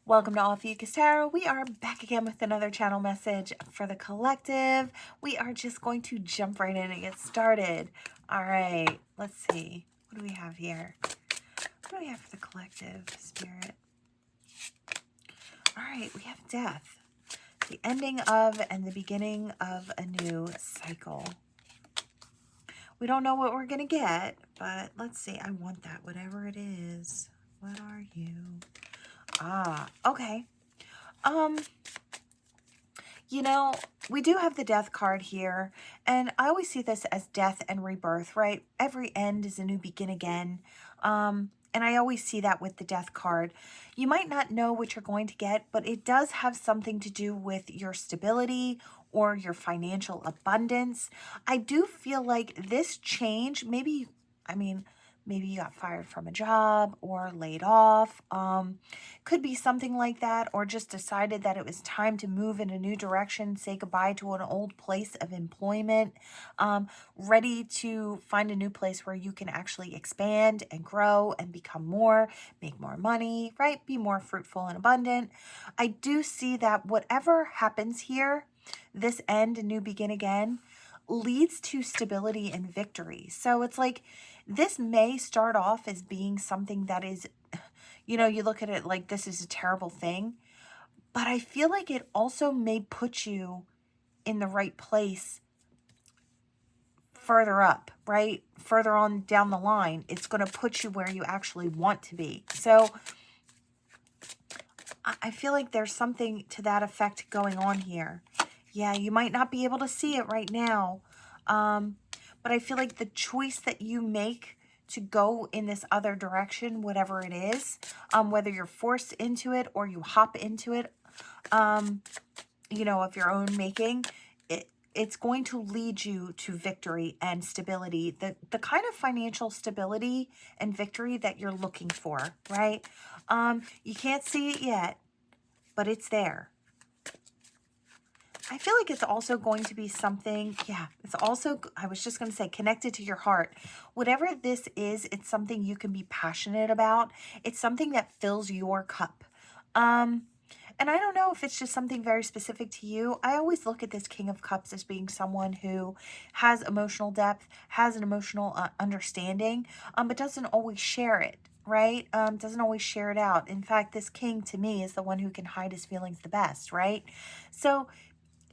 Welcome to Ophiuchus Tarot. We are back again with another channel message for the collective. We are just going to jump right in and get started. All right, let's see. What do we have here? What do we have for the collective, Spirit? All right, we have death. The ending of and the beginning of a new cycle. We don't know what we're going to get, but let's see. I want that, whatever it is. What are you? Okay. You know, we do have the death card here, and I always see this as death and rebirth, right? Every end is a new begin again. And I always see that with the death card. You might not know what you're going to get, but it does have something to do with your stability or your financial abundance. I do feel like this change, maybe you got fired from a job or laid off. Could be something like that, or just decided that it was time to move in a new direction, say goodbye to an old place of employment, ready to find a new place where you can actually expand and grow and become more, make more money, right? Be more fruitful and abundant. I do see that whatever happens here, this end and new begin again, leads to stability and victory. So it's like this may start off as being something that is, you look at it like this is a terrible thing, but I feel like it also may put you in the right place further up, right? Further on down the line, it's going to put you where you actually want to be. So I feel like there's something to that effect going on here. Yeah, you might not be able to see it right now, but I feel like the choice that you make to go in this other direction, whatever it is, whether you're forced into it or you hop into it, of your own making, it's going to lead you to victory and stability, the kind of financial stability and victory that you're looking for, right? You can't see it yet, but it's there. I feel like it's also going to be something, it's also, I was just going to say, connected to your heart. Whatever this is, it's something you can be passionate about. It's something that fills your cup. And I don't know if it's just something very specific to you. I always look at this King of Cups as being someone who has emotional depth, has an emotional understanding, but doesn't always share it, right? Doesn't always share it out. In fact, this king to me is the one who can hide his feelings the best, right? So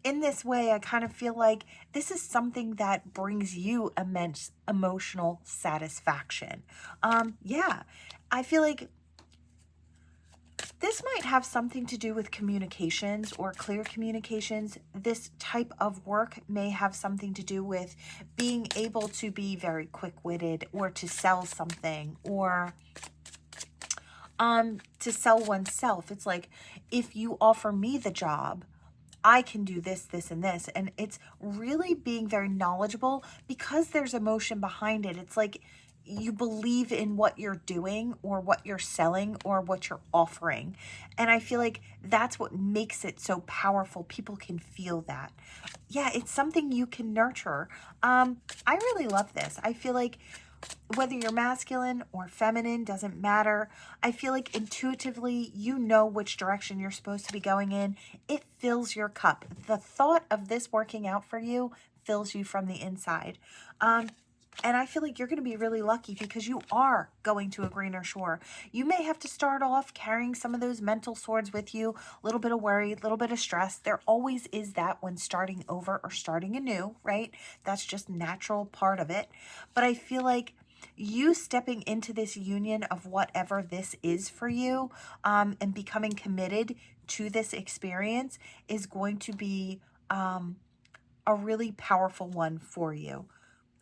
in this way, I kind of feel like this is something that brings you immense emotional satisfaction. I feel like this might have something to do with communications or clear communications. This type of work may have something to do with being able to be very quick-witted or to sell something or to sell oneself. It's like, if you offer me the job, I can do this, this, and this. And it's really being very knowledgeable because there's emotion behind it. It's like you believe in what you're doing or what you're selling or what you're offering. And I feel like that's what makes it so powerful. People can feel that. Yeah, it's something you can nurture. I really love this. I feel like whether you're masculine or feminine, doesn't matter. I feel like intuitively, you know which direction you're supposed to be going in. It fills your cup. The thought of this working out for you fills you from the inside. And I feel like you're going to be really lucky because you are going to a greener shore. You may have to start off carrying some of those mental swords with you, a little bit of worry, a little bit of stress. There always is that when starting over or starting anew, right? That's just natural part of it. But I feel like you stepping into this union of whatever this is for you, and becoming committed to this experience is going to be a really powerful one for you.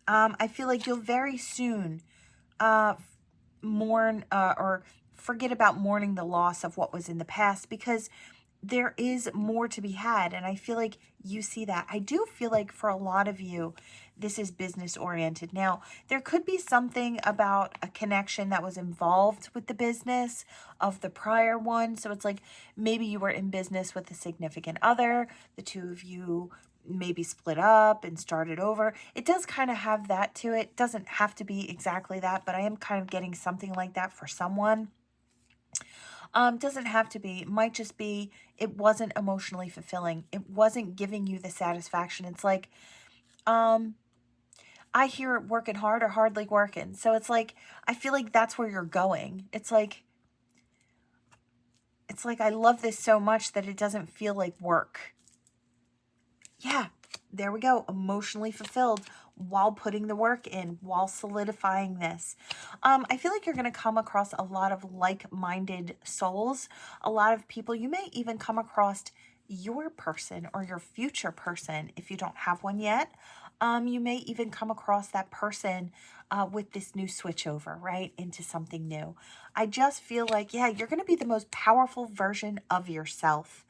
I feel like you'll very soon mourn or forget about mourning the loss of what was in the past, because there is more to be had. And I feel like you see that. I do feel like for a lot of you, this is business oriented. Now, there could be something about a connection that was involved with the business of the prior one. So it's like maybe you were in business with a significant other. The two of you maybe split up and started over. It does kind of have that to it. Doesn't have to be exactly that, but I am kind of getting something like that for someone. Doesn't have to be. It might just be it wasn't emotionally fulfilling. It wasn't giving you the satisfaction. It's like, I hear it working hard or hardly working. So it's like, I feel like that's where you're going. It's like I love this so much that it doesn't feel like work. Yeah, there we go. Emotionally fulfilled while putting the work in, while solidifying this. I feel like you're going to come across a lot of like-minded souls, a lot of people. You may even come across your person or your future person if you don't have one yet. You may even come across that person with this new switchover, right, into something new. I just feel like, yeah, you're going to be the most powerful version of yourself.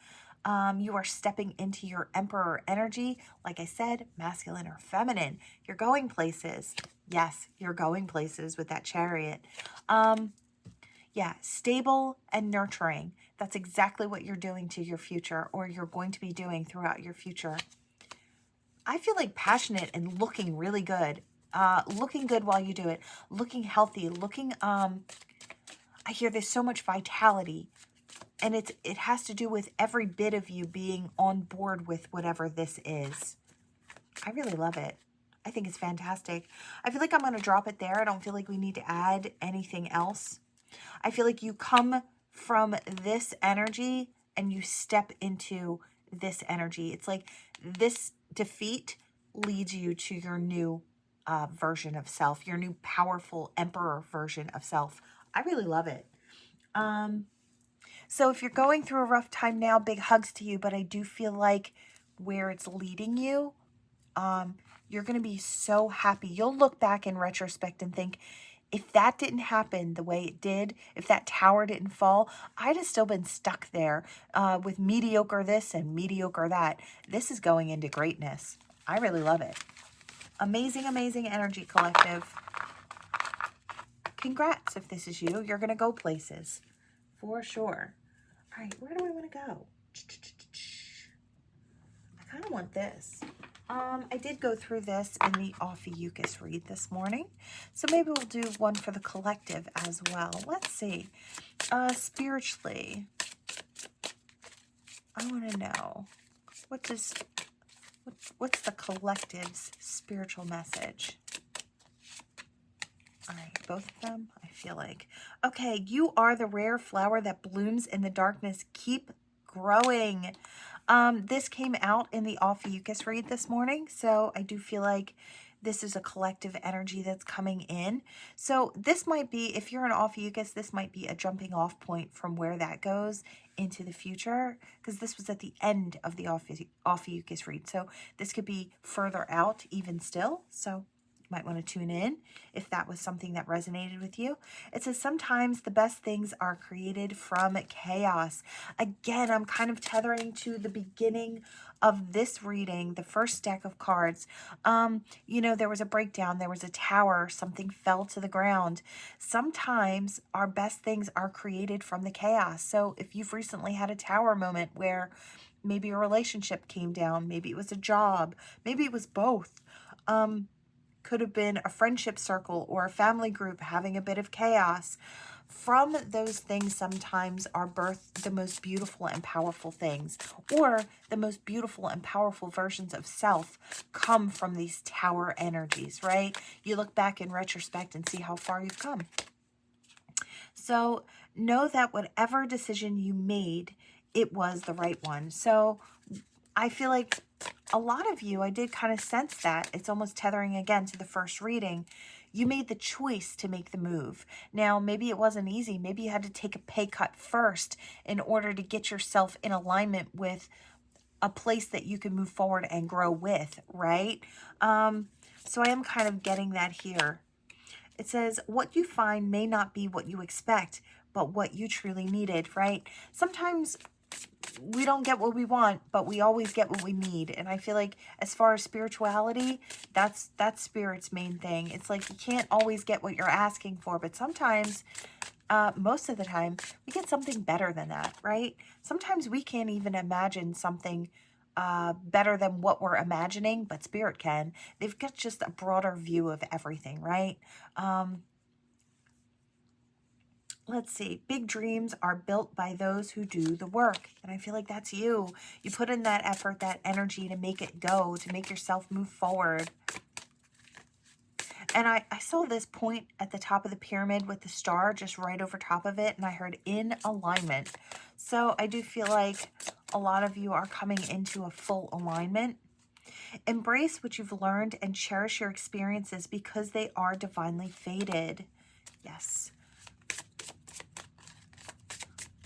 You are stepping into your emperor energy. Like I said, masculine or feminine. You're going places. Yes, you're going places with that chariot. Yeah, stable and nurturing. That's exactly what you're doing to your future, or you're going to be doing throughout your future. I feel like passionate and looking really good. Looking good while you do it. Looking healthy. I hear there's so much vitality. And it has to do with every bit of you being on board with whatever this is. I really love it. I think it's fantastic. I feel like I'm going to drop it there. I don't feel like we need to add anything else. I feel like you come from this energy and you step into this energy. It's like this defeat leads you to your new version of self, your new powerful emperor version of self. I really love it. So if you're going through a rough time now, big hugs to you, but I do feel like where it's leading you, you're going to be so happy. You'll look back in retrospect and think, if that didn't happen the way it did, if that tower didn't fall, I'd have still been stuck there with mediocre this and mediocre that. This is going into greatness. I really love it. Amazing, amazing energy, collective. Congrats if this is you. You're going to go places for sure. All right, where do I want to go? I kind of want this. I did go through this in the Ophiuchus read this morning, so maybe we'll do one for the collective as well. Let's see. Spiritually, I want to know what's the collective's spiritual message? All right, both of them, I feel like. Okay, you are the rare flower that blooms in the darkness. Keep growing. This came out in the Ophiuchus read this morning, so I do feel like this is a collective energy that's coming in. So this might be, if you're an Ophiuchus, this might be a jumping off point from where that goes into the future, because this was at the end of the Ophiuchus read. So this could be further out even still. So you might want to tune in if that was something that resonated with you. It says, sometimes the best things are created from chaos. Again, I'm kind of tethering to the beginning of this reading, the first deck of cards. You know, there was a breakdown, there was a tower, something fell to the ground. Sometimes our best things are created from the chaos. So if you've recently had a tower moment where maybe a relationship came down, maybe it was a job, maybe it was both. Could have been a friendship circle or a family group having a bit of chaos. From those things sometimes are birthed the most beautiful and powerful things, or the most beautiful and powerful versions of self come from these tower energies, right? You look back in retrospect and see how far you've come. So know that whatever decision you made, it was the right one. So I feel like a lot of you, I did kind of sense that. It's almost tethering again to the first reading. You made the choice to make the move. Now, maybe it wasn't easy. Maybe you had to take a pay cut first in order to get yourself in alignment with a place that you can move forward and grow with, right? So I am kind of getting that here. It says, what you find may not be what you expect, but what you truly needed, right? Sometimes we don't get what we want, but we always get what we need. And I feel like as far as spirituality, that's spirit's main thing. It's like you can't always get what you're asking for, but sometimes, most of the time, we get something better than that, right? Sometimes we can't even imagine something better than what we're imagining, but spirit can. They've got just a broader view of everything, right? let's see, big dreams are built by those who do the work. And I feel like that's you. You put in that effort, that energy to make it go, to make yourself move forward. And I saw this point at the top of the pyramid with the star just right over top of it. And I heard in alignment. So I do feel like a lot of you are coming into a full alignment. Embrace what you've learned and cherish your experiences because they are divinely fated. Yes.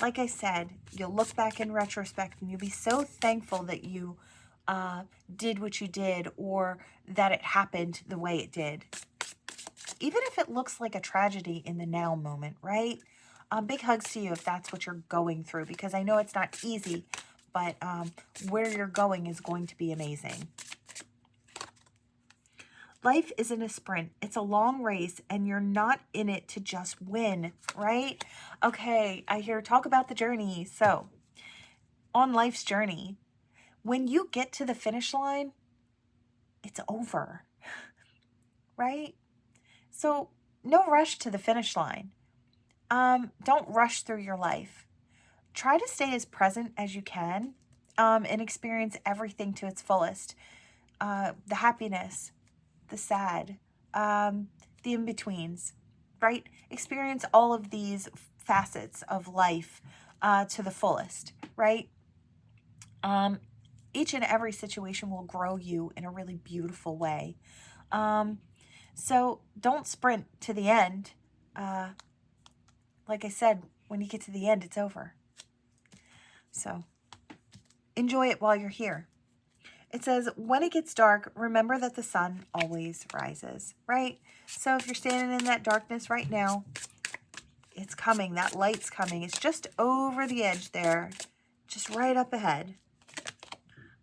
Like I said, you'll look back in retrospect and you'll be so thankful that you did what you did, or that it happened the way it did. Even if it looks like a tragedy in the now moment, right? Big hugs to you if that's what you're going through, because I know it's not easy, but where you're going is going to be amazing. Life isn't a sprint. It's a long race, and you're not in it to just win, right? Okay, I hear talk about the journey. So, on life's journey, when you get to the finish line, it's over, right? So, no rush to the finish line. Don't rush through your life. Try to stay as present as you can, and experience everything to its fullest. The happiness, the sad, the in-betweens, right? Experience all of these facets of life to the fullest, right? Each and every situation will grow you in a really beautiful way. So don't sprint to the end. Like I said, when you get to the end, it's over. So enjoy it while you're here. It says, when it gets dark, remember that the sun always rises, right? So if you're standing in that darkness right now, it's coming. That light's coming. It's just over the edge there, just right up ahead.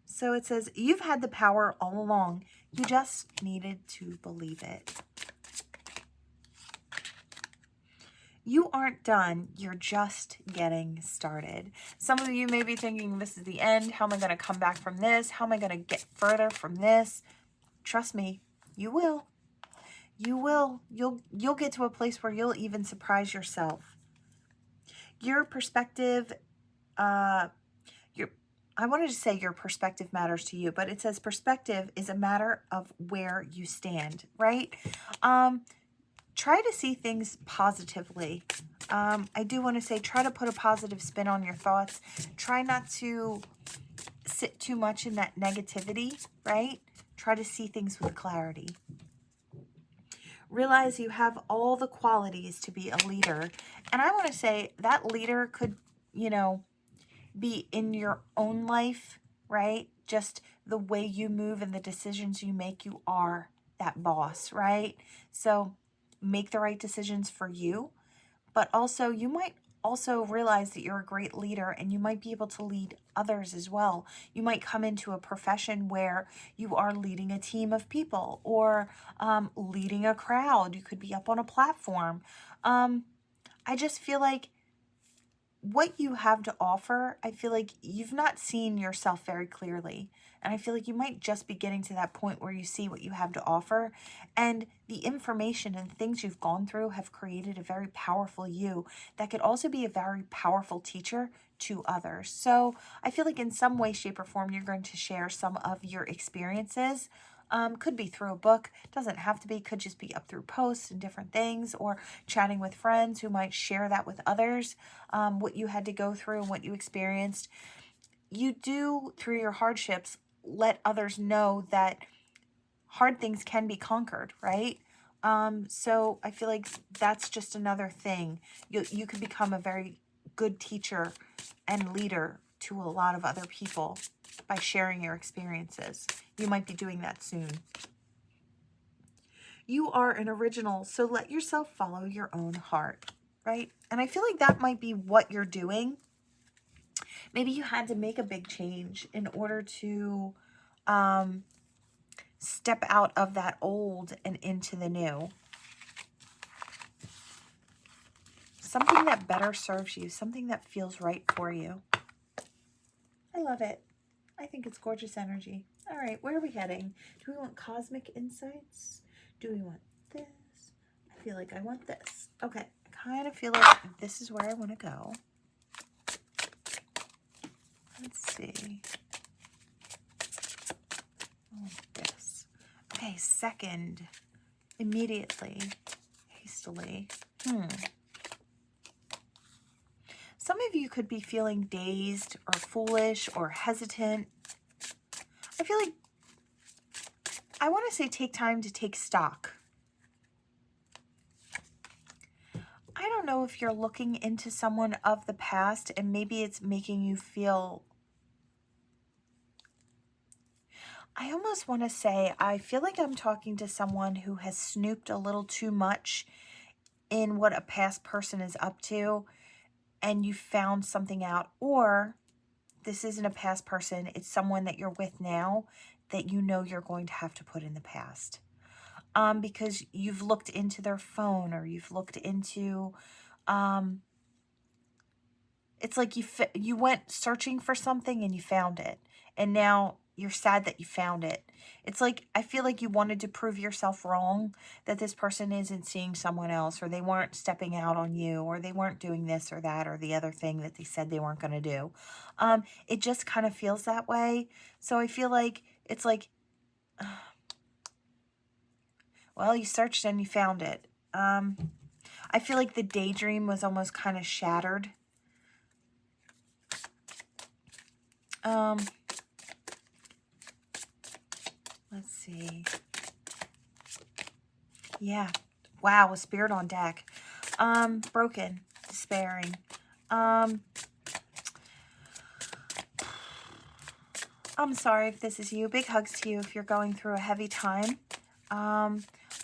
So it says, you've had the power all along. You just needed to believe it. You aren't done. You're just getting started. Some of you may be thinking, this is the end. How am I going to come back from this? How am I going to get further from this? Trust me, you will. You will. You'll get to a place where you'll even surprise yourself. Your perspective, I wanted to say your perspective matters to you, but it says perspective is a matter of where you stand, right? Try to see things positively. I do want to say, try to put a positive spin on your thoughts. Try not to sit too much in that negativity, right? Try to see things with clarity. Realize you have all the qualities to be a leader. And I want to say that leader could, be in your own life, right? Just the way you move and the decisions you make, you are that boss, right? So make the right decisions for you, but also you might also realize that you're a great leader and you might be able to lead others as well. You might come into a profession where you are leading a team of people, or leading a crowd. You could be up on a platform. I just feel like what you have to offer, I feel like you've not seen yourself very clearly. And I feel like you might just be getting to that point where you see what you have to offer. And the information and things you've gone through have created a very powerful you that could also be a very powerful teacher to others. So I feel like in some way, shape, or form, you're going to share some of your experiences. Could be through a book, doesn't have to be, could just be up through posts and different things, or chatting with friends who might share that with others, what you had to go through and what you experienced. You do, through your hardships, let others know that hard things can be conquered, right? So I feel like that's just another thing. You could become a very good teacher and leader to a lot of other people by sharing your experiences. You might be doing that soon. You are an original, so let yourself follow your own heart, right? And I feel like that might be what you're doing. Maybe you had to make a big change in order to step out of that old and into the new. Something that better serves you, something that feels right for you. I love it. I think it's gorgeous energy. All right, where are we heading? Do we want cosmic insights? Do we want this? I feel like I want this. Okay, kind of feel like this is where I want to go. Let's see. Oh, this. Okay, second. Immediately. Hastily. Some of you could be feeling dazed or foolish or hesitant. I feel like, I want to say take time to take stock. I don't know if you're looking into someone of the past and maybe it's making you feel, I almost want to say, I feel like I'm talking to someone who has snooped a little too much in what a past person is up to, and you found something out. Or this isn't a past person, it's someone that you're with now that you know you're going to have to put in the past. Because you've looked into their phone, or you've looked into, it's like you went searching for something and you found it, and now you're sad that you found it. It's like, I feel like you wanted to prove yourself wrong, that this person isn't seeing someone else, or they weren't stepping out on you, or they weren't doing this or that or the other thing that they said they weren't going to do. It just kind of feels that way. So I feel like it's like, well, you searched and you found it. I feel like the daydream was almost kind of shattered. Let's see. Yeah. Wow, a spirit on deck. Broken, despairing. I'm sorry if this is you. Big hugs to you if you're going through a heavy time.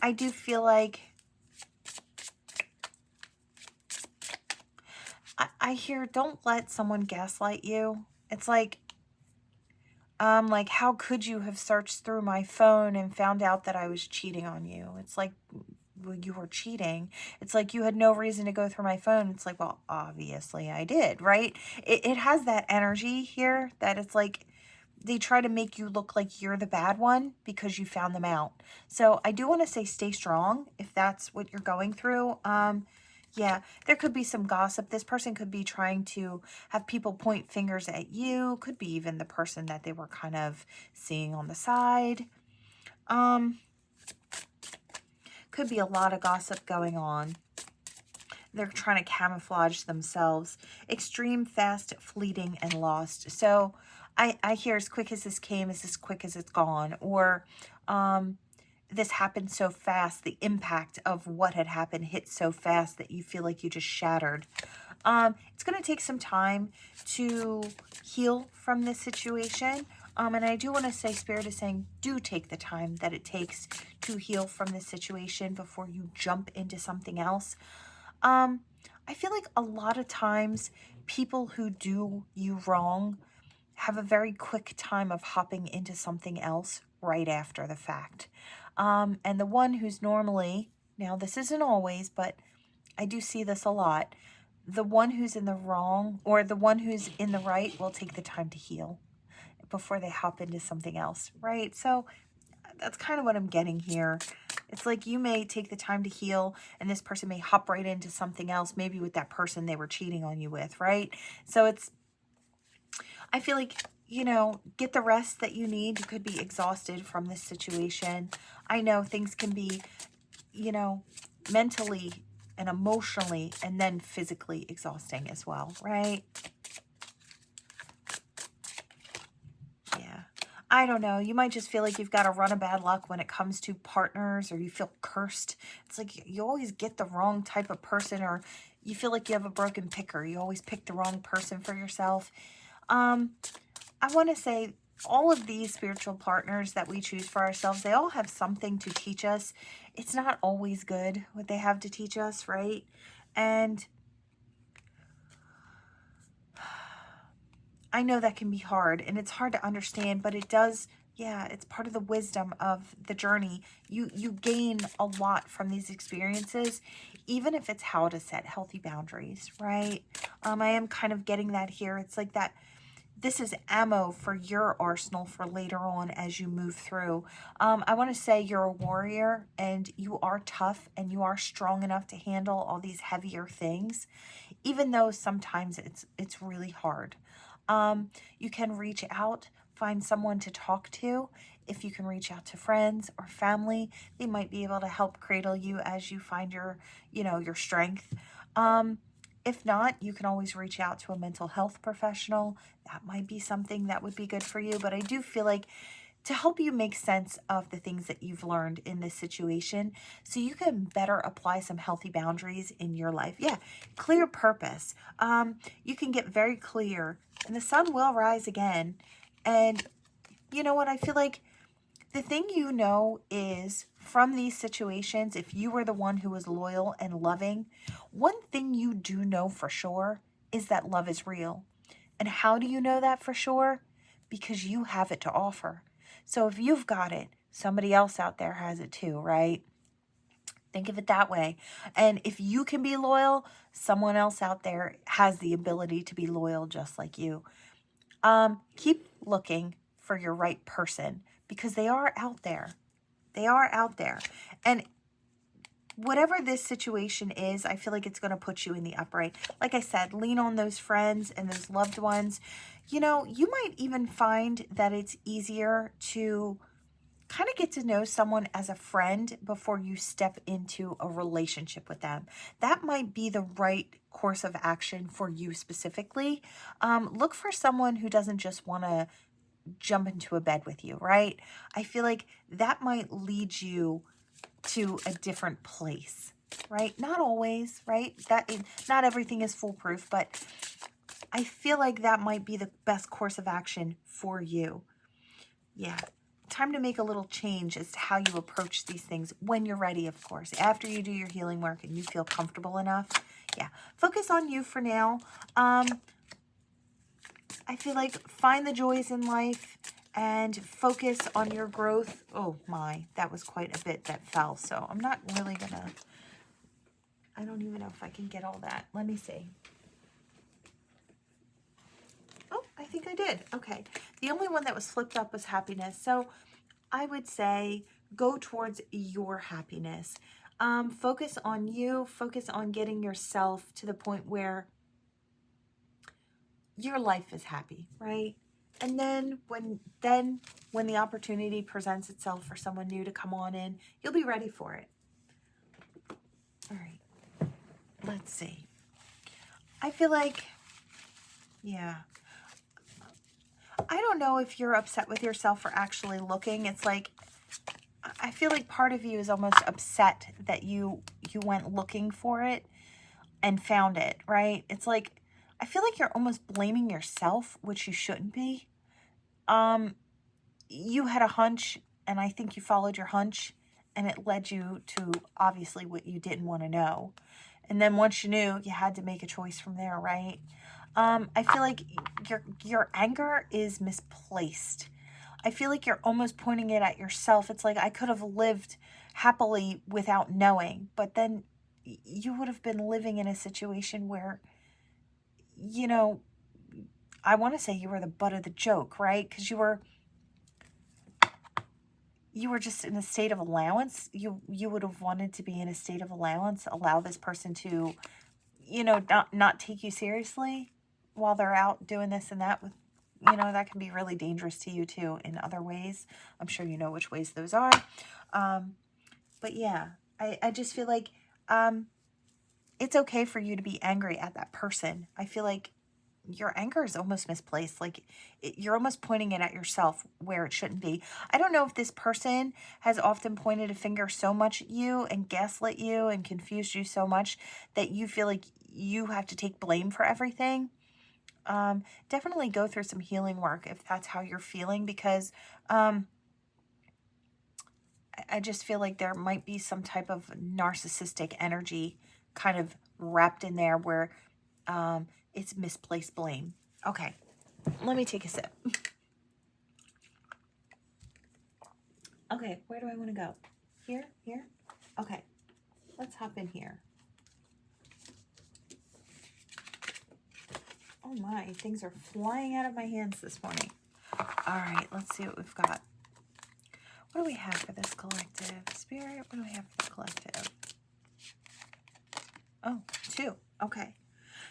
I do feel like I hear, don't let someone gaslight you. It's like how could you have searched through my phone and found out that I was cheating on you? It's like, well, you were cheating. It's like, you had no reason to go through my phone. It's like, well, obviously I did, right? It has that energy here that it's like, they try to make you look like you're the bad one because you found them out. So I do want to say stay strong if that's what you're going through. Yeah, there could be some gossip. This person could be trying to have people point fingers at you. Could be even the person that they were kind of seeing on the side. Could be a lot of gossip going on. They're trying to camouflage themselves. Extreme, fast, fleeting, and lost. So I hear, as quick as this came is as quick as it's gone. Or this happened so fast. The impact of what had happened hit so fast that you feel like you just shattered. It's going to take some time to heal from this situation. And I do want to say, Spirit is saying, do take the time that it takes to heal from this situation before you jump into something else. I feel like a lot of times people who do you wrong have a very quick time of hopping into something else right after the fact. And the one who's normally, now this isn't always, but I do see this a lot, the one who's in the wrong or the one who's in the right will take the time to heal before they hop into something else, right? So that's kind of what I'm getting here. It's like you may take the time to heal and this person may hop right into something else, maybe with that person they were cheating on you with, right? So it's, I feel like, you know, get the rest that you need. You could be exhausted from this situation. I know things can be, you know, mentally and emotionally and then physically exhausting as well, right? Yeah. I don't know. You might just feel like you've got a run of bad luck when it comes to partners, or you feel cursed. It's like you always get the wrong type of person, or you feel like you have a broken picker. You always pick the wrong person for yourself. I want to say all of these spiritual partners that we choose for ourselves, they all have something to teach us. It's not always good what they have to teach us, right? And I know that can be hard and it's hard to understand, but it does, yeah, it's part of the wisdom of the journey. You gain a lot from these experiences, even if it's how to set healthy boundaries, right? I am kind of getting that here. It's like that this is ammo for your arsenal for later on as you move through. I want to say you're a warrior and you are tough and you are strong enough to handle all these heavier things, even though sometimes it's really hard. You can reach out, find someone to talk to. If you can reach out to friends or family, they might be able to help cradle you as you find your, your strength. If not, you can always reach out to a mental health professional. That might be something that would be good for you. But I do feel like to help you make sense of the things that you've learned in this situation so you can better apply some healthy boundaries in your life. Yeah, clear purpose. You can get very clear and the sun will rise again. And you know what? I feel like the thing is from these situations, if you were the one who was loyal and loving, one thing you do know for sure is that love is real. And how do you know that for sure? Because you have it to offer. So if you've got it, somebody else out there has it too, right? Think of it that way. And if you can be loyal, someone else out there has the ability to be loyal just like you. Keep looking for your right person because they are out there. They are out there. And whatever this situation is, I feel like it's going to put you in the upright. Like I said, lean on those friends and those loved ones. You might even find that it's easier to kind of get to know someone as a friend before you step into a relationship with them. That might be the right course of action for you specifically. Look for someone who doesn't just want to jump into a bed with you, right? I feel like that might lead you to a different place, right? Not always, right? Not everything is foolproof, but I feel like that might be the best course of action for you. Yeah. Time to make a little change as to how you approach these things when you're ready, of course. After you do your healing work and you feel comfortable enough. Yeah. Focus on you for now. I feel like find the joys in life and focus on your growth. Oh my, that was quite a bit that fell. So I'm not really gonna, I don't even know if I can get all that. Let me see. Oh, I think I did. Okay. The only one that was flipped up was happiness. So I would say go towards your happiness. Focus on you. Focus on getting yourself to the point where your life is happy, right? And then when the opportunity presents itself for someone new to come on in, you'll be ready for it. All right. Let's see. I feel like, yeah. I don't know if you're upset with yourself for actually looking. It's like, I feel like part of you is almost upset that you went looking for it and found it, right? It's like, I feel like you're almost blaming yourself, which you shouldn't be. You had a hunch, and I think you followed your hunch, and it led you to obviously what you didn't want to know. And then once you knew, you had to make a choice from there, right? I feel like your anger is misplaced. I feel like you're almost pointing it at yourself. It's like, I could have lived happily without knowing, but then you would have been living in a situation where, I want to say you were the butt of the joke, right? Because you were just in a state of allowance. You would have wanted to be in a state of allowance, allow this person to, not take you seriously while they're out doing this and that with, that can be really dangerous to you too in other ways. I'm sure you know which ways those are. But yeah, I just feel like it's okay for you to be angry at that person. I feel like your anger is almost misplaced. Like you're almost pointing it at yourself where it shouldn't be. I don't know if this person has often pointed a finger so much at you and gaslit you and confused you so much that you feel like you have to take blame for everything. Definitely go through some healing work if that's how you're feeling, because I just feel like there might be some type of narcissistic energy kind of wrapped in there where it's misplaced blame. Okay, let me take a sip. Okay, where do I want to go? Here? Here? Okay, let's hop in here. Oh my, things are flying out of my hands this morning. All right, let's see what we've got. What do we have for this collective? Spirit, what do we have for the collective? Oh, 2. Okay.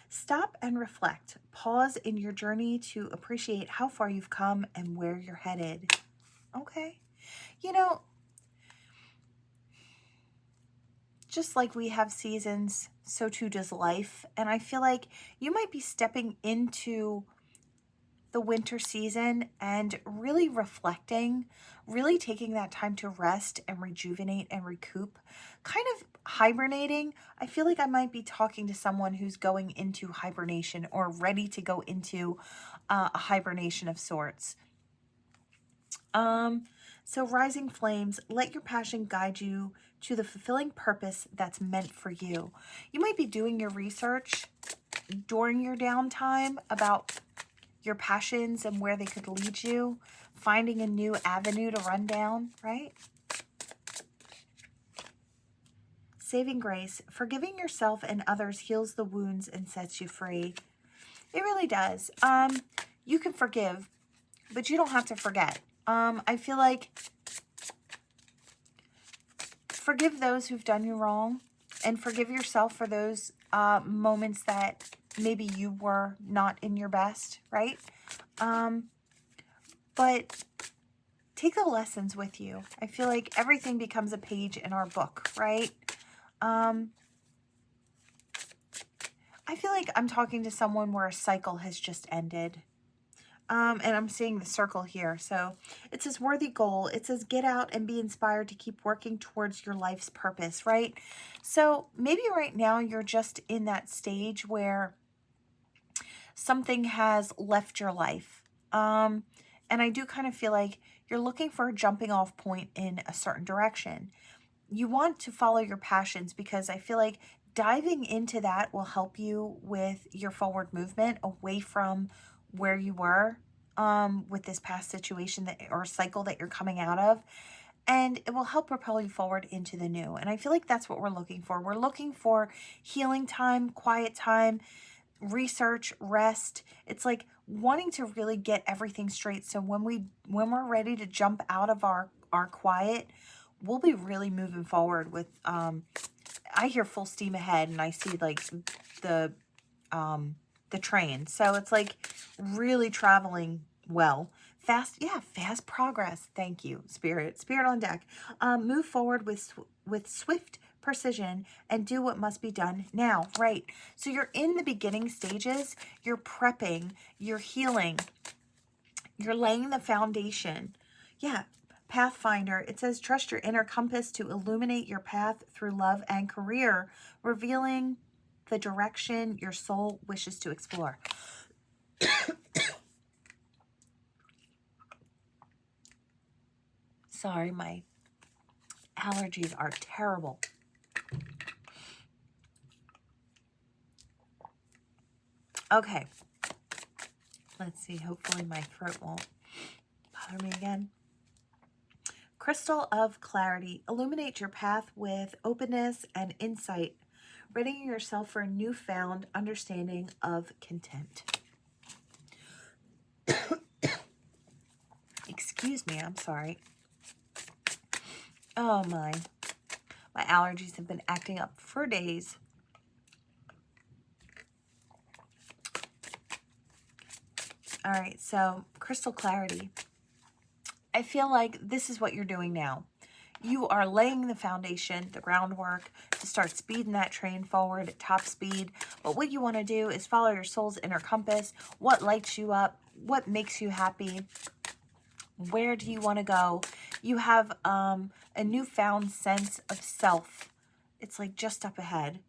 Stop and reflect. Pause in your journey to appreciate how far you've come and where you're headed. Okay. You know, just like we have seasons, so too does life. And I feel like you might be stepping into the winter season and really reflecting, really taking that time to rest and rejuvenate and recoup, kind of hibernating. I feel like I might be talking to someone who's going into hibernation or ready to go into a hibernation of sorts. So rising flames, let your passion guide you to the fulfilling purpose that's meant for you. You might be doing your research during your downtime about your passions and where they could lead you, finding a new avenue to run down, right? Saving grace, forgiving yourself and others heals the wounds and sets you free. It really does. You can forgive, but you don't have to forget. I feel like forgive those who've done you wrong and forgive yourself for those moments that maybe you were not in your best, right? But take the lessons with you. I feel like everything becomes a page in our book, right? I feel like I'm talking to someone where a cycle has just ended. And I'm seeing the circle here. So it says worthy goal. It says get out and be inspired to keep working towards your life's purpose, right? So maybe right now you're just in that stage where something has left your life. And I do kind of feel like you're looking for a jumping off point in a certain direction. You want to follow your passions because I feel like diving into that will help you with your forward movement away from where you were with this past situation that or cycle that you're coming out of. And it will help propel you forward into the new. And I feel like that's what we're looking for. We're looking for healing time, quiet time, research, rest. It's like wanting to really get everything straight. So when we're ready to jump out of our quiet, we'll be really moving forward with I hear full steam ahead and I see like the train. So it's like really traveling well. Fast progress. Thank you, Spirit. Spirit on deck. Move forward with swift precision and do what must be done now, right? So you're in the beginning stages. You're prepping. You're healing. You're laying the foundation. Yeah, Pathfinder. It says trust your inner compass to illuminate your path through love and career, revealing the direction your soul wishes to explore. Sorry, my allergies are terrible. Okay. Let's see. Hopefully my throat won't bother me again. Crystal of clarity. Illuminate your path with openness and insight, readying yourself for a newfound understanding of content. Excuse me. I'm sorry. Oh my allergies have been acting up for days. All right, so crystal clarity. I feel like this is what you're doing now. You are laying the foundation, the groundwork to start speeding that train forward at top speed. But what you want to do is follow your soul's inner compass. What lights you up? What makes you happy? Where do you want to go? You have a newfound sense of self. It's like just up ahead.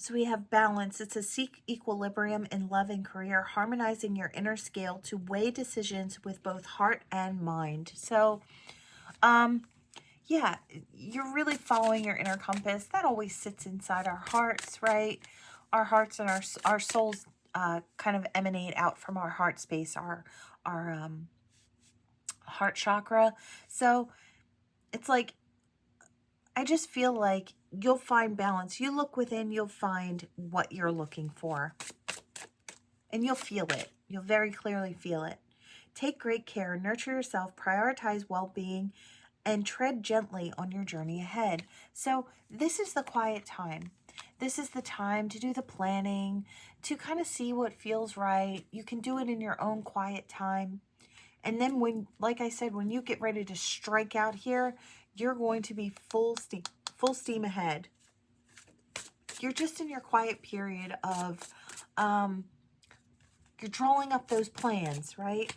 So we have balance. It's a seek equilibrium in love and career, harmonizing your inner scale to weigh decisions with both heart and mind. So, yeah, you're really following your inner compass. That always sits inside our hearts, right? Our hearts and our souls kind of emanate out from our heart space, our heart chakra. So it's like, I just feel like you'll find balance. You look within, you'll find what you're looking for. And you'll feel it. You'll very clearly feel it. Take great care, nurture yourself, prioritize well-being, and tread gently on your journey ahead. So this is the quiet time. This is the time to do the planning, to kind of see what feels right. You can do it in your own quiet time. And then when, like I said, when you get ready to strike out here, you're going to be full steam ahead. You're just in your quiet period of, you're drawing up those plans, right?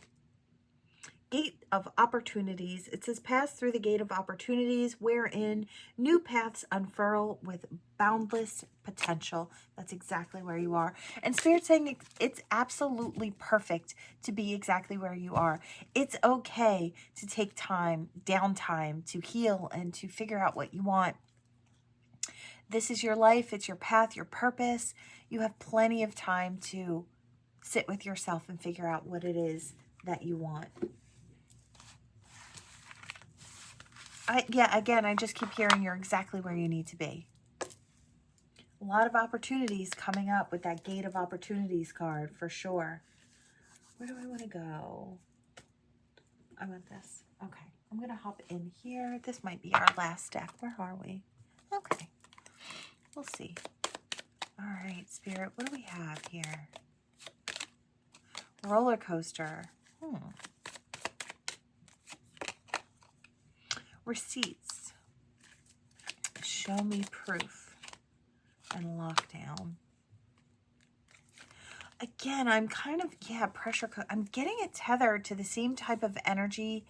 Gate of opportunities. It says, pass through the gate of opportunities wherein new paths unfurl with boundless potential. That's exactly where you are. And Spirit's saying it's absolutely perfect to be exactly where you are. It's okay to take time, downtime, to heal and to figure out what you want. This is your life. It's your path, your purpose. You have plenty of time to sit with yourself and figure out what it is that you want. Again, I just keep hearing you're exactly where you need to be. A lot of opportunities coming up with that Gate of Opportunities card, for sure. Where do I want to go? I want this. Okay, I'm going to hop in here. This might be our last deck. Where are we? Okay, we'll see. All right, Spirit, what do we have here? Roller coaster. Receipts. Show me proof. And lockdown. Again, I'm kind of, pressure cook. I'm getting it tethered to the same type of energy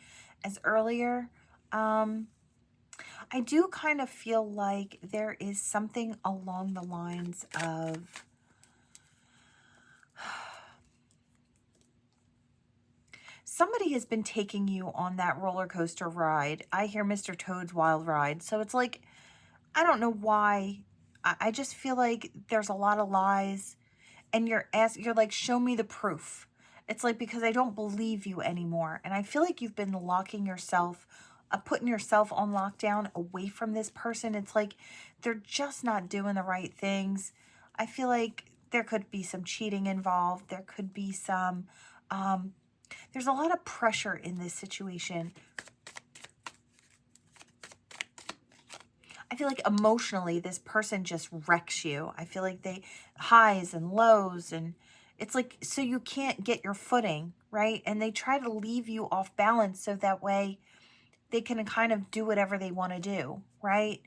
as earlier. I do kind of feel like there is something along the lines of somebody has been taking you on that roller coaster ride. I hear Mr. Toad's Wild Ride. So it's like, I don't know why. I just feel like there's a lot of lies. And you're like, show me the proof. It's like, because I don't believe you anymore. And I feel like you've been locking yourself, putting yourself on lockdown away from this person. It's like they're just not doing the right things. I feel like there could be some cheating involved. There could be some, there's a lot of pressure in this situation. I feel like emotionally, this person just wrecks you. I feel like they highs and lows, and it's like, so you can't get your footing, right? And they try to leave you off balance so that way they can kind of do whatever they want to do, right?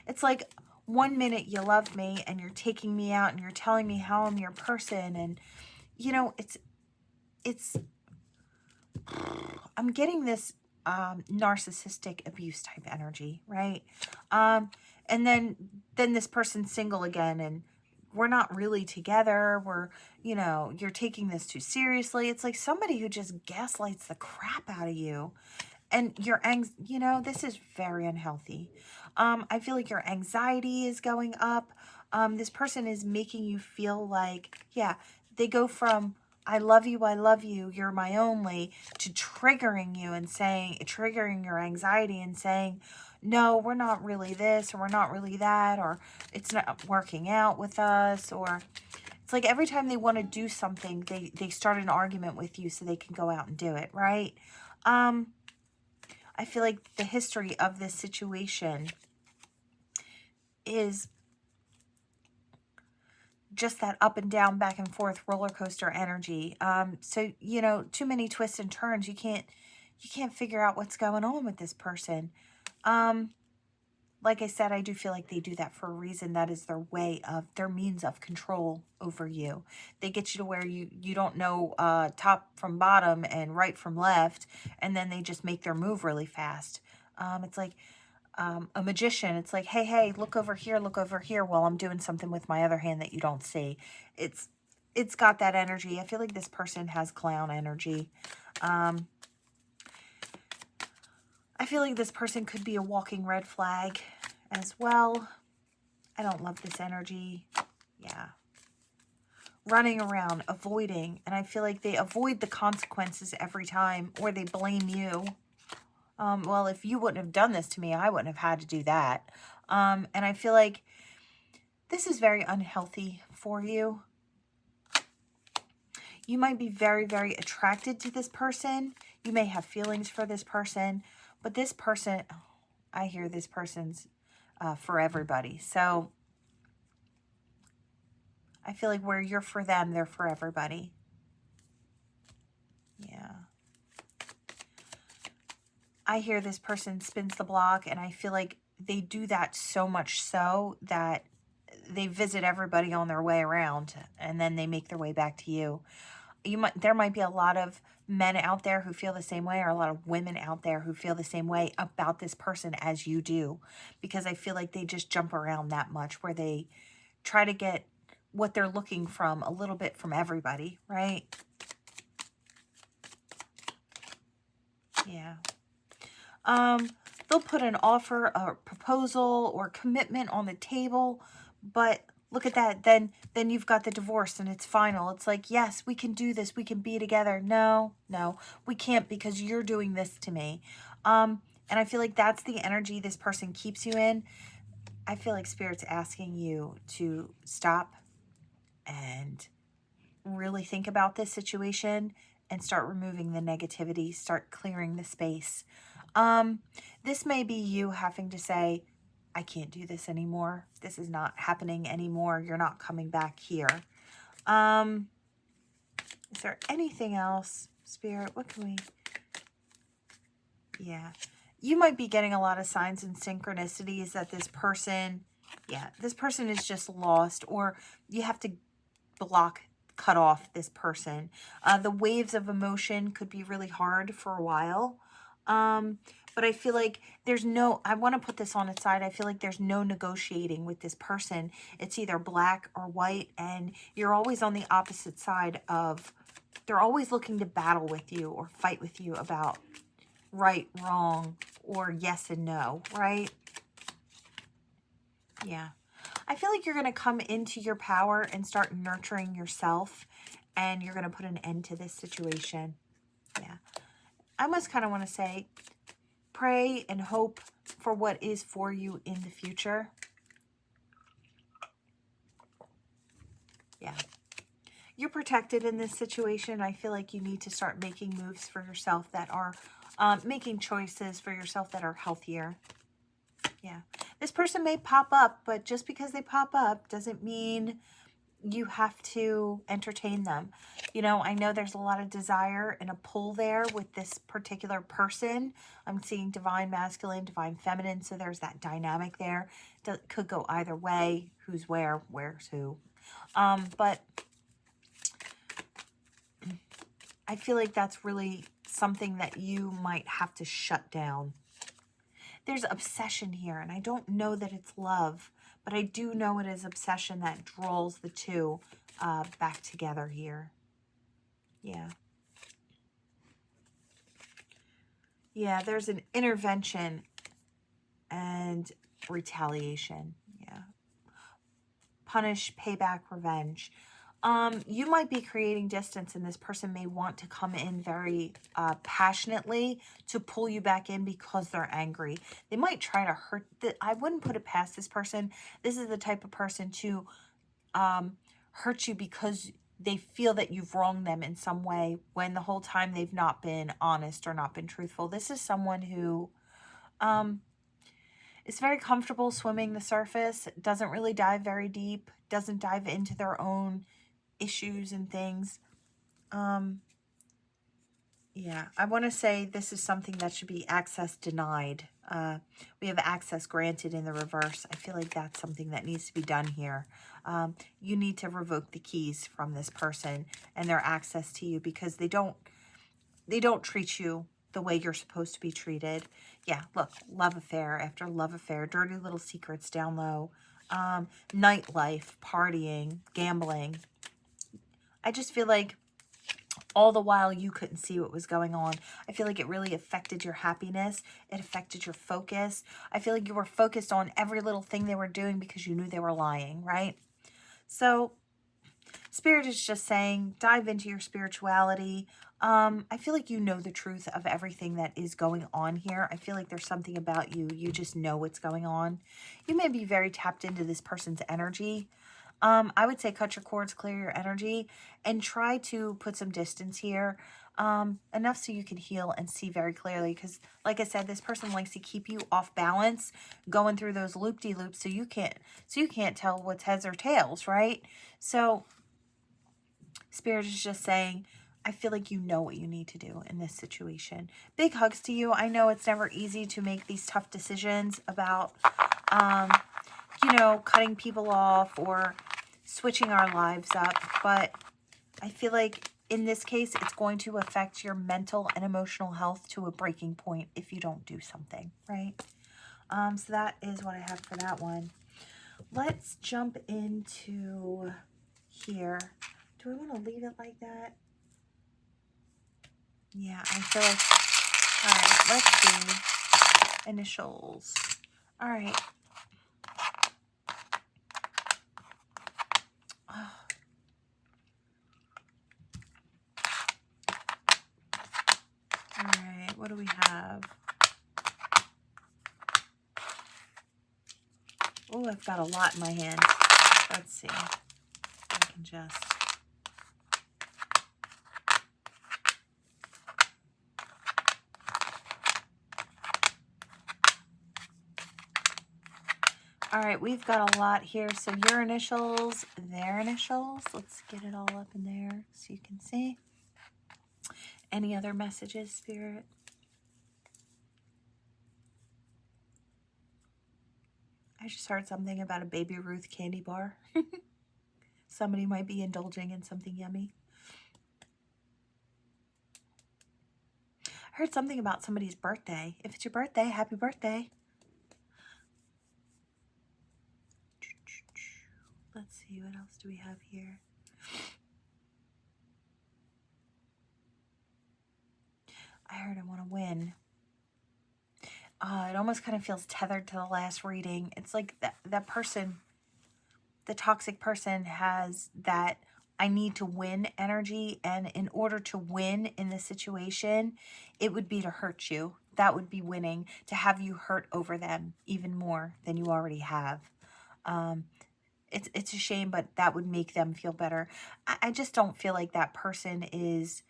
It's like, one minute you love me and you're taking me out and you're telling me how I'm your person. And, you know, I'm getting this narcissistic abuse type energy, right? And then this person's single again, and we're not really together. We're, you're taking this too seriously. It's like somebody who just gaslights the crap out of you. And this is very unhealthy. I feel like your anxiety is going up. This person is making you feel like, they go from, I love you, you're my only, to triggering you and triggering your anxiety and saying, no, we're not really this, or we're not really that, or it's not working out with us, or it's like every time they want to do something, they start an argument with you so they can go out and do it, right? I feel like the history of this situation is just that up and down, back and forth roller coaster energy. So, too many twists and turns. You can't figure out what's going on with this person. Like I said, I do feel like they do that for a reason. That is their means of control over you. They get you to where you don't know top from bottom and right from left, and then they just make their move really fast. It's like a magician. It's like, hey, look over here while I'm doing something with my other hand that you don't see. It's got that energy. I feel like this person has clown energy. I feel like this person could be a walking red flag as well. I don't love this energy. Yeah. Running around, avoiding. And I feel like they avoid the consequences every time, or they blame you. Well, if you wouldn't have done this to me, I wouldn't have had to do that. And I feel like this is very unhealthy for you. You might be very, very attracted to this person. You may have feelings for this person, but this person, I hear this person's for everybody. So I feel like where you're for them, they're for everybody. Yeah. I hear this person spins the block, and I feel like they do that so much so that they visit everybody on their way around, and then they make their way back to you. There might be a lot of men out there who feel the same way, or a lot of women out there who feel the same way about this person as you do, because I feel like they just jump around that much, where they try to get what they're looking from a little bit from everybody, right? Yeah. They'll put an offer, a proposal, or commitment on the table, but look at that. Then you've got the divorce and it's final. It's like, yes, we can do this. We can be together. No, we can't, because you're doing this to me. And I feel like that's the energy this person keeps you in. I feel like Spirit's asking you to stop and really think about this situation and start removing the negativity, start clearing the space. This may be you having to say, I can't do this anymore. This is not happening anymore. You're not coming back here. Is there anything else, Spirit? What can we... Yeah. You might be getting a lot of signs and synchronicities that this person, this person is just lost, or you have to cut off this person. The waves of emotion could be really hard for a while. But I feel like I want to put this on its side. I feel like there's no negotiating with this person. It's either black or white, and you're always on the opposite side of, they're always looking to battle with you or fight with you about right, wrong, or yes and no, right? Yeah. I feel like you're going to come into your power and start nurturing yourself, and you're going to put an end to this situation. Yeah. I almost kind of want to say, pray and hope for what is for you in the future. Yeah. You're protected in this situation. I feel like you need to start making moves for yourself that are, making choices for yourself that are healthier. Yeah. This person may pop up, but just because they pop up doesn't mean you have to entertain them. You know, I know there's a lot of desire and a pull there with this particular person. I'm seeing divine masculine, divine feminine, so there's that dynamic there. That could go either way. Who's where, where's who. But I feel like that's really something that you might have to shut down. There's obsession here, and I don't know that it's love, but I do know it is obsession that draws the two back together here. Yeah. Yeah, there's an intervention and retaliation. Yeah. Punish, payback, revenge. You might be creating distance, and this person may want to come in very passionately to pull you back in because they're angry. They might try to hurt. I wouldn't put it past this person. This is the type of person to hurt you because they feel that you've wronged them in some way, when the whole time they've not been honest or not been truthful. This is someone who is very comfortable swimming the surface, doesn't really dive very deep, doesn't dive into their own issues and things. Yeah, I want to say this is something that should be access denied. We have access granted in the reverse. I feel like that's something that needs to be done here. You need to revoke the keys from this person and their access to you, because they don't treat you the way you're supposed to be treated. Yeah, look, love affair after love affair, dirty little secrets down low, nightlife, partying, gambling. I just feel like all the while you couldn't see what was going on. I feel like it really affected your happiness. It affected your focus. I feel like you were focused on every little thing they were doing because you knew they were lying, right? So Spirit is just saying, dive into your spirituality. I feel like you know the truth of everything that is going on here. I feel like there's something about you. You just know what's going on. You may be very tapped into this person's energy. I would say cut your cords, clear your energy, and try to put some distance here. Enough so you can heal and see very clearly. Because, like I said, this person likes to keep you off balance, going through those loop-de-loops, so you can't tell what's heads or tails, right? So Spirit is just saying, I feel like you know what you need to do in this situation. Big hugs to you. I know it's never easy to make these tough decisions about, you know, cutting people off or switching our lives up. But I feel like in this case, it's going to affect your mental and emotional health to a breaking point if you don't do something, right? So that is what I have for that one. Let's jump into here. Do I want to leave it like that? Yeah, I feel like, all right, let's see. Initials. All right. Oh. All right, what do we have? Oh, I've got a lot in my hand. Let's see. I can just... All right, we've got a lot here. So your initials, their initials. Let's get it all up in there so you can see. Any other messages, Spirit? I just heard something about a Baby Ruth candy bar. Somebody might be indulging in something yummy. I heard something about somebody's birthday. If it's your birthday, happy birthday. Let's see, what else do we have here? I heard I want to win. It almost kind of feels tethered to the last reading. It's like that person, the toxic person, has that I need to win energy. And in order to win in this situation, it would be to hurt you. That would be winning, to have you hurt over them even more than you already have. It's a shame, but that would make them feel better. I just don't feel like that person is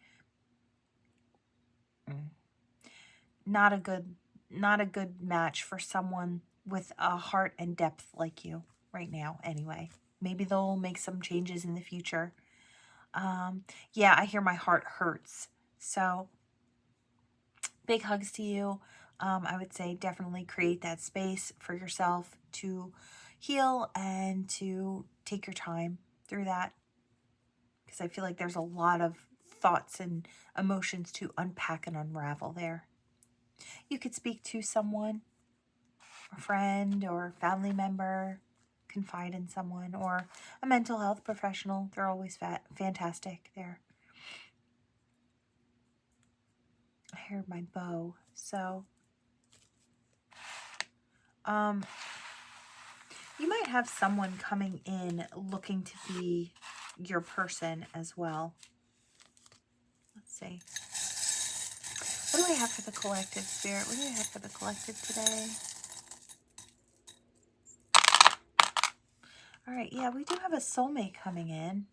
not a good match for someone with a heart and depth like you right now anyway. Maybe they'll make some changes in the future. Yeah, I hear my heart hurts. So big hugs to you. I would say definitely create that space for yourself to heal and to take your time through that. Because I feel like there's a lot of thoughts and emotions to unpack and unravel there. You could speak to someone, a friend or family member, confide in someone, or a mental health professional. They're always fantastic there. I heard my bow. So, you might have someone coming in looking to be your person as well. Let's see. What do I have for the collective, Spirit? What do I have for the collective today? All right, yeah, we do have a soulmate coming in.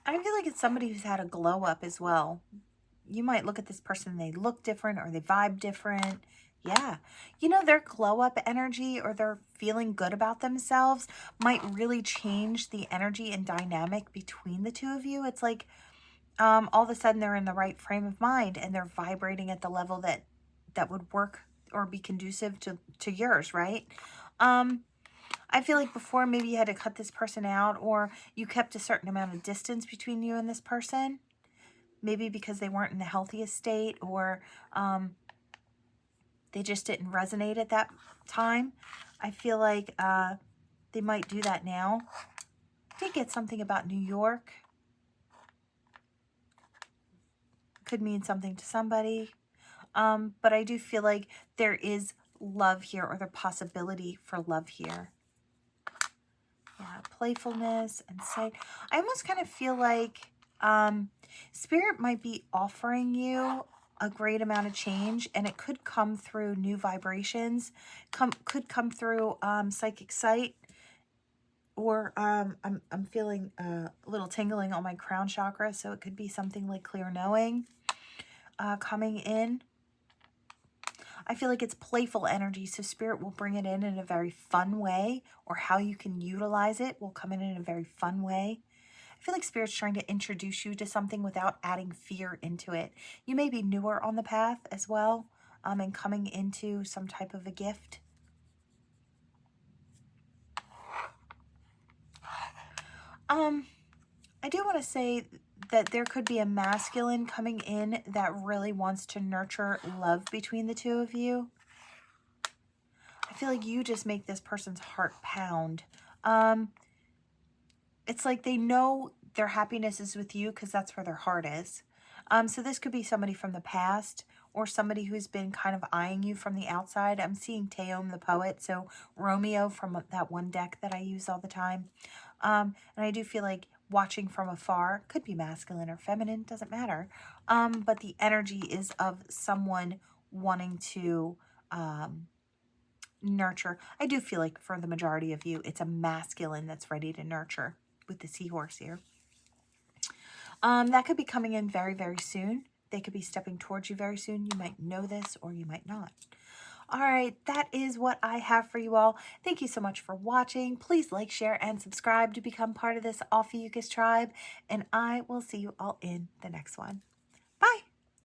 I feel like it's somebody who's had a glow up as well. You might look at this person and they look different or they vibe different. Yeah. You know, their glow up energy or their feeling good about themselves might really change the energy and dynamic between the two of you. It's like all of a sudden they're in the right frame of mind and they're vibrating at the level that would work or be conducive to yours, right? I feel like before maybe you had to cut this person out, or you kept a certain amount of distance between you and this person. Maybe because they weren't in the healthiest state, or they just didn't resonate at that time. I feel like they might do that now. I did get something about New York. Could mean something to somebody. But I do feel like there is love here, or the possibility for love here. Yeah, playfulness and sight. I almost kind of feel like Spirit might be offering you a great amount of change, and it could come through new vibrations, could come through psychic sight, or I'm feeling a little tingling on my crown chakra, so it could be something like clear knowing coming in. I feel like it's playful energy, so Spirit will bring it in a very fun way, or how you can utilize it will come in a very fun way. I feel like Spirit's trying to introduce you to something without adding fear into it. You may be newer on the path as well, and coming into some type of a gift. I do want to say that there could be a masculine coming in that really wants to nurture love between the two of you. I feel like you just make this person's heart pound. It's like they know their happiness is with you because that's where their heart is. So this could be somebody from the past, or somebody who's been kind of eyeing you from the outside. I'm seeing Teom the poet, so Romeo from that one deck that I use all the time. And I do feel like watching from afar, could be masculine or feminine, doesn't matter. But the energy is of someone wanting to nurture. I do feel like for the majority of you, it's a masculine that's ready to nurture with the seahorse here. That could be coming in very, very soon. They could be stepping towards you very soon. You might know this or you might not. All right, that is what I have for you all. Thank you so much for watching. Please like, share, and subscribe to become part of this Ophiuchus tribe. And I will see you all in the next one.